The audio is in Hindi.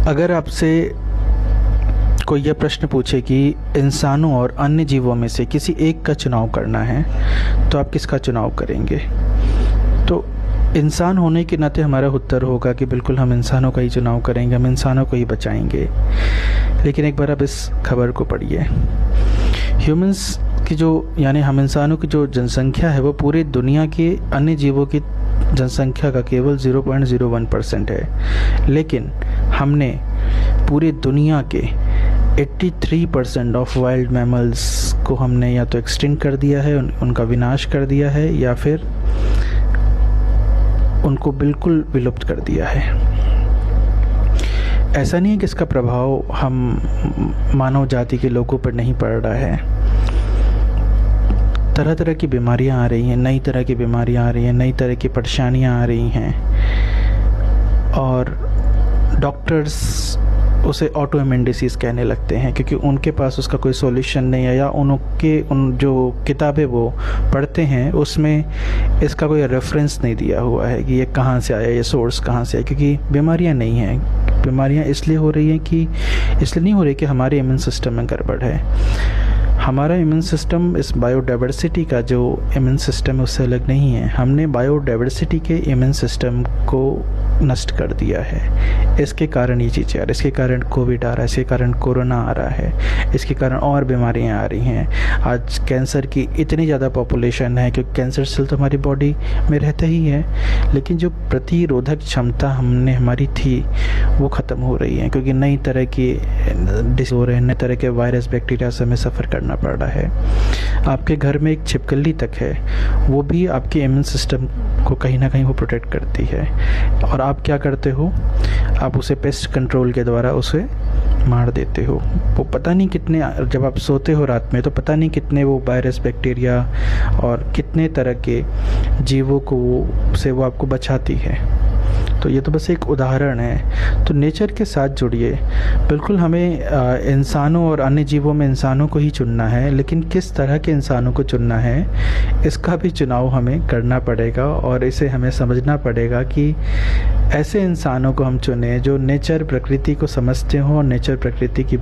अगर आपसे कोई यह प्रश्न पूछे कि इंसानों और अन्य जीवों में से किसी एक का चुनाव करना है तो आप किसका चुनाव करेंगे? तो इंसान होने के नाते हमारा उत्तर होगा कि बिल्कुल हम इंसानों का ही चुनाव करेंगे, हम इंसानों को ही बचाएंगे। लेकिन एक बार आप इस खबर को पढ़िए। ह्यूमंस की यानी हम इंसानों की जो जनसंख्या है वो पूरी दुनिया के अन्य जीवों की जनसंख्या का केवल 0.01% है, लेकिन हमने पूरी दुनिया के 83% ऑफ वाइल्ड मैमल्स को हमने या तो एक्सटिंक्ट कर दिया है, उनका विनाश कर दिया है, या फिर उनको बिल्कुल विलुप्त कर दिया है। ऐसा नहीं है कि इसका प्रभाव हम मानव जाति के लोगों पर नहीं पड़ रहा है। तरह तरह की बीमारियां आ रही हैं, नई तरह की बीमारियां आ रही हैं, नई तरह की परेशानियां आ रही हैं, और डॉक्टर्स उसे ऑटो इम्यून डिसीज़ कहने लगते हैं क्योंकि उनके पास उसका कोई सॉल्यूशन नहीं है, या उन जो किताबें वो पढ़ते हैं उसमें इसका कोई रेफरेंस नहीं दिया हुआ है कि ये कहाँ से आया, ये सोर्स कहाँ से आया। क्योंकि बीमारियां नहीं हैं, बीमारियां इसलिए हो रही हैं कि इसलिए नहीं हो रही कि हमारे इम्यून सिस्टम में गड़बड़ है। हमारा इम्यून सिस्टम इस बायोडाइवर्सिटी का जो इम्यून सिस्टम है उससे अलग नहीं है। हमने बायोडाइवर्सिटी के इम्यून सिस्टम को नष्ट कर दिया है। इसके कारण ये चीज़ें आ रही, इसके कारण कोविड आ रहा है, इसके कारण कोरोना आ रहा है, इसके कारण और बीमारियां आ रही हैं। आज कैंसर की इतनी ज़्यादा पॉपुलेशन है क्योंकि कैंसर सेल तो हमारी बॉडी में रहता ही है, लेकिन जो प्रतिरोधक क्षमता हमारी थी वो ख़त्म हो रही है क्योंकि नई तरह की डिसीज हो रहे हैं, नए तरह के वायरस बैक्टीरिया से हमें सफ़र करना पड़ रहा है। आपके घर में एक छिपकली तक है, वो भी आपके इम्यून सिस्टम को कहीं ना कहीं वो प्रोटेक्ट करती है, और आप क्या करते हो, आप उसे पेस्ट कंट्रोल के द्वारा उसे मार देते हो। वो पता नहीं कितने, जब आप सोते हो रात में तो पता नहीं कितने वो वायरस बैक्टीरिया और कितने तरह के जीवों को से वो आपको बचाती है। तो ये तो बस एक उदाहरण है। तो नेचर के साथ जुड़िए। बिल्कुल हमें इंसानों और अन्य जीवों में इंसानों को ही चुनना है, लेकिन किस तरह के इंसानों को चुनना है इसका भी चुनाव हमें करना पड़ेगा, और इसे हमें समझना पड़ेगा कि ऐसे इंसानों को हम चुनें जो नेचर प्रकृति को समझते हों और नेचर प्रकृति की